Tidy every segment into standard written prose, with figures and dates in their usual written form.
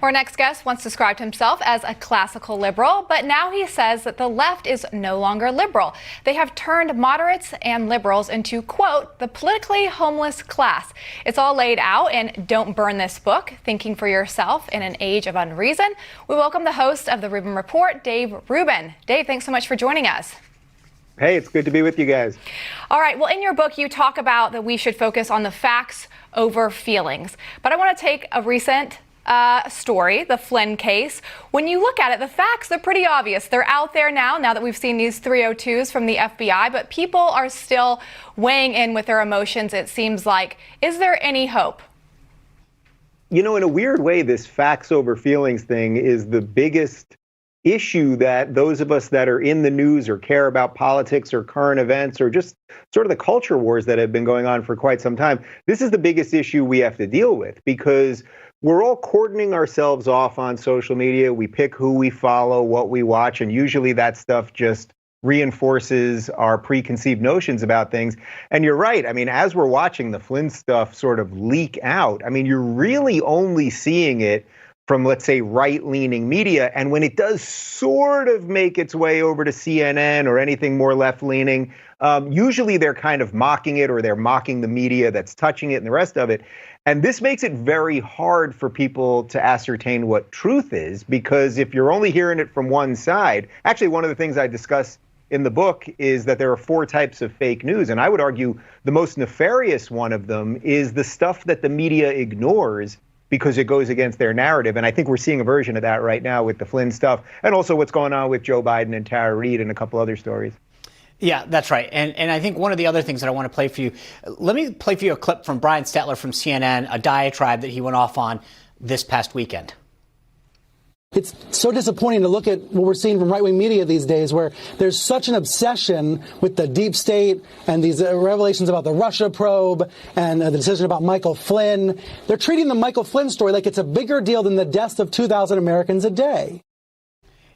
Our next guest once described himself as a classical liberal, but now he says that the left is no longer liberal. They have turned moderates and liberals into, quote, the politically homeless class. It's all laid out in Don't Burn This Book, Thinking for Yourself in an Age of Unreason. We welcome the host of the Rubin Report, Dave Rubin. Dave, thanks so much for joining us. Hey, it's good to be with you guys. All right. Well, in your book, you talk about that we should focus on the facts over feelings. But I want to take a recent story, the Flynn case. When you look at it, the facts are pretty obvious. They're out there now that we've seen these 302s from the FBI, but people are still weighing in with their emotions, it seems like. Is there any hope? You know, in a weird way, this facts over feelings thing is the biggest issue that those of us that are in the news or care about politics or current events or just sort of the culture wars that have been going on for quite some time. This is the biggest issue we have to deal with because we're all cordoning ourselves off on social media. We pick who we follow, what we watch, and usually that stuff just reinforces our preconceived notions about things. And you're right. I mean, as we're watching the Flynn stuff sort of leak out, I mean, you're really only seeing it from, let's say, right-leaning media. And when it does sort of make its way over to CNN or anything more left-leaning, usually they're kind of mocking it or they're mocking the media that's touching it and the rest of it. And this makes it very hard for people to ascertain what truth is, because if you're only hearing it from one side, actually one of the things I discuss in the book is that there are 4 types of fake news. And I would argue the most nefarious one of them is the stuff that the media ignores because it goes against their narrative. And I think we're seeing a version of that right now with the Flynn stuff and also what's going on with Joe Biden and Tara Reade and a couple other stories. Yeah, that's right. And I think one of the other things that I want to play for you, let me play for you a clip from Brian Stetler from CNN, a diatribe that he went off on this past weekend. It's so disappointing to look at what we're seeing from right-wing media these days, where there's such an obsession with the deep state and these revelations about the Russia probe and the decision about Michael Flynn. They're treating the Michael Flynn story like it's a bigger deal than the deaths of 2,000 Americans a day.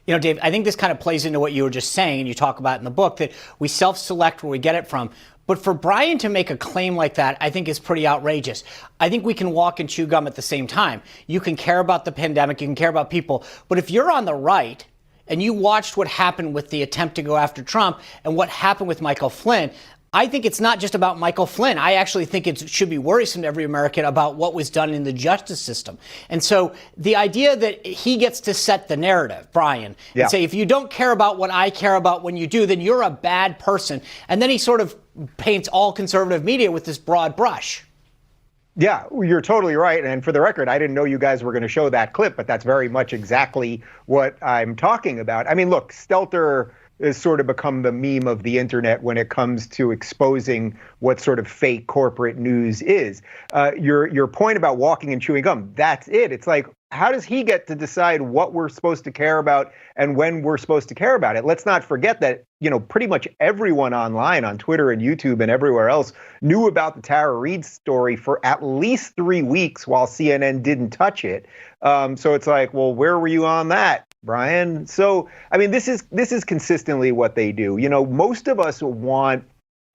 You know, Dave, I think this kind of plays into what you were just saying, and you talk about in the book, that we self-select where we get it from. But for Brian to make a claim like that, I think is pretty outrageous. I think we can walk and chew gum at the same time. You can care about the pandemic, you can care about people, but if you're on the right and you watched what happened with the attempt to go after Trump and what happened with Michael Flynn, I think it's not just about Michael Flynn. I actually think it should be worrisome to every American about what was done in the justice system. And so the idea that he gets to set the narrative, Brian, and say, if you don't care about what I care about when you do, then you're a bad person. And then he sort of paints all conservative media with this broad brush. Yeah, you're totally right. And for the record, I didn't know you guys were going to show that clip, but that's very much exactly what I'm talking about. I mean, look, Stelter has sort of become the meme of the internet when it comes to exposing what sort of fake corporate news is. Your point about walking and chewing gum, that's it. It's like, how does he get to decide what we're supposed to care about and when we're supposed to care about it? Let's not forget that, you know, pretty much everyone online on Twitter and YouTube and everywhere else knew about the Tara Reade story for at least 3 weeks while CNN didn't touch it. So it's like, well, where were you on that, Brian? So, I mean, this is consistently what they do. You know, most of us want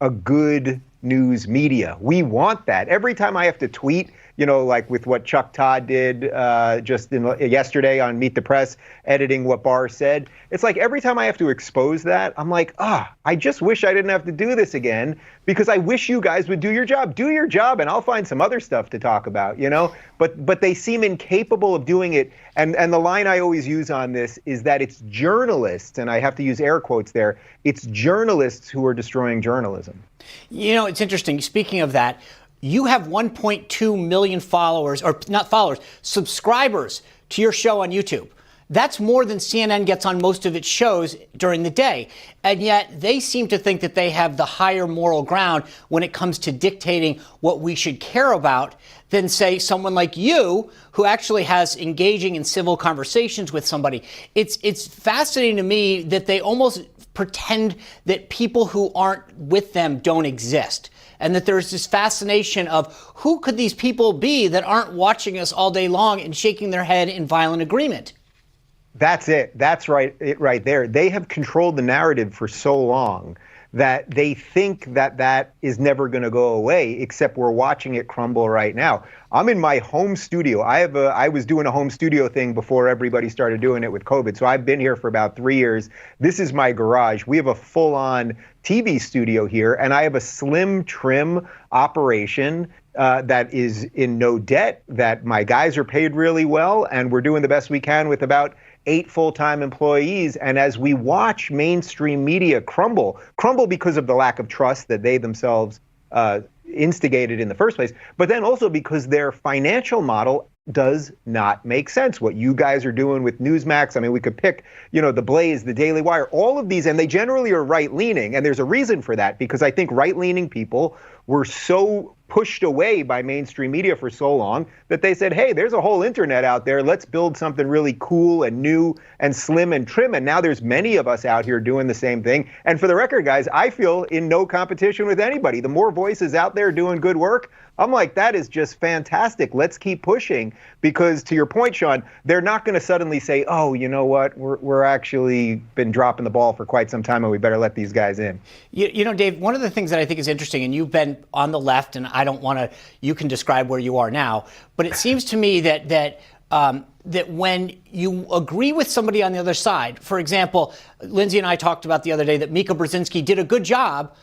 a good news media. We want that. Every time I have to tweet, you know, like with what Chuck Todd did yesterday on Meet the Press, editing what Barr said, it's like every time I have to expose that, I'm like, I just wish I didn't have to do this again, because I wish you guys would do your job. Do your job, and I'll find some other stuff to talk about, you know? But they seem incapable of doing it. And the line I always use on this is that it's journalists, and I have to use air quotes there, it's journalists who are destroying journalism. You know, it's interesting. Speaking of that, you have 1.2 million followers, or not followers, subscribers to your show on YouTube. That's more than CNN gets on most of its shows during the day. And yet they seem to think that they have the higher moral ground when it comes to dictating what we should care about than, say, someone like you, who actually has engaging in civil conversations with somebody. It's fascinating to me that they almost pretend that people who aren't with them don't exist. And that there's this fascination of who could these people be that aren't watching us all day long and shaking their head in violent agreement. That's it. That's right. It right there. They have controlled the narrative for so long that they think that that is never going to go away, except we're watching it crumble right now. I'm in my home studio. I was doing a home studio thing before everybody started doing it with COVID. So I've been here for about 3 years. This is my garage. We have a full-on TV studio here, and I have a slim trim operation that is in no debt, that my guys are paid really well, and we're doing the best we can with about 8 full-time employees. And as we watch mainstream media crumble because of the lack of trust that they themselves instigated in the first place, but then also because their financial model does not make sense. What you guys are doing with Newsmax, I mean, we could pick, The Blaze, the Daily Wire, all of these, and they generally are right-leaning, and there's a reason for that, because I think right-leaning people were so pushed away by mainstream media for so long that they said, hey, there's a whole internet out there. Let's build something really cool and new and slim and trim. And now there's many of us out here doing the same thing. And for the record, guys, I feel in no competition with anybody. The more voices out there doing good work, I'm like, that is just fantastic. Let's keep pushing, because to your point, Sean, they're not going to suddenly say, oh, you know what, we're actually been dropping the ball for quite some time and we better let these guys in. Dave, one of the things that I think is interesting, and you've been on the left, and I don't want to, you can describe where you are now, but it seems to me that when you agree with somebody on the other side, for example, Lindsay and I talked about the other day that Mika Brzezinski did a good job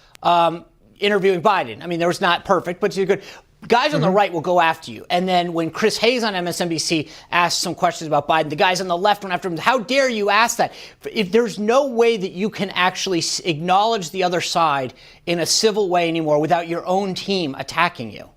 interviewing Biden. I mean, there was not perfect, but she did good. Guys on the right will go after you. And then when Chris Hayes on MSNBC asked some questions about Biden, the guys on the left went after him. How dare you ask that? If there's no way that you can actually acknowledge the other side in a civil way anymore without your own team attacking you.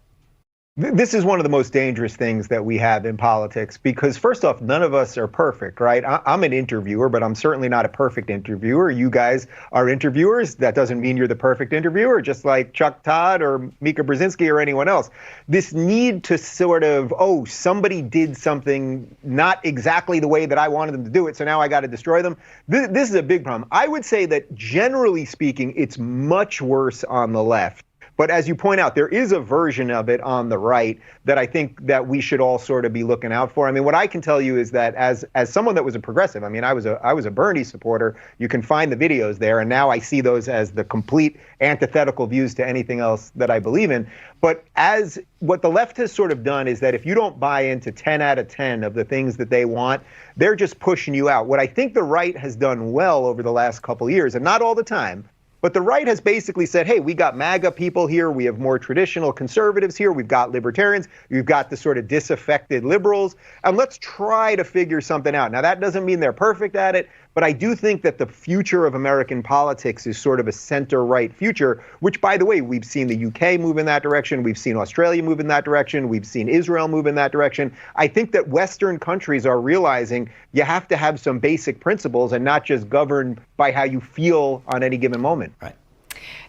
This is one of the most dangerous things that we have in politics, because first off, none of us are perfect, right? I'm an interviewer, but I'm certainly not a perfect interviewer. You guys are interviewers. That doesn't mean you're the perfect interviewer, just like Chuck Todd or Mika Brzezinski or anyone else. This need to sort of, somebody did something not exactly the way that I wanted them to do it, so now I got to destroy them. This is a big problem. I would say that generally speaking, it's much worse on the left. But as you point out, there is a version of it on the right that I think that we should all sort of be looking out for. I mean, what I can tell you is that as someone that was a progressive, I mean, I was a Bernie supporter. You can find the videos there, and now I see those as the complete antithetical views to anything else that I believe in. But as what the left has sort of done is that if you don't buy into 10 out of 10 of the things that they want, they're just pushing you out. What I think the right has done well over the last couple of years, and not all the time, but the right has basically said, hey, we got MAGA people here. We have more traditional conservatives here. We've got libertarians. We've got the sort of disaffected liberals. And let's try to figure something out. Now, that doesn't mean they're perfect at it, but I do think that the future of American politics is sort of a center-right future, which, by the way, we've seen the UK move in that direction. We've seen Australia move in that direction. We've seen Israel move in that direction. I think that Western countries are realizing you have to have some basic principles and not just govern by how you feel on any given moment. Right.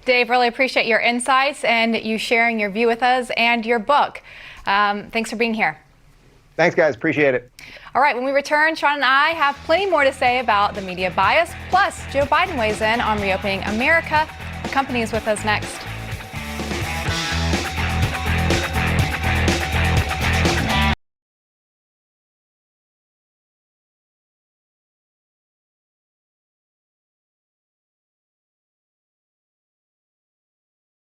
Dave, really appreciate your insights and you sharing your view with us and your book. Thanks for being here. Thanks, guys. Appreciate it. All right, when we return, Sean and I have plenty more to say about the media bias. Plus, Joe Biden weighs in on reopening America. The company is with us next.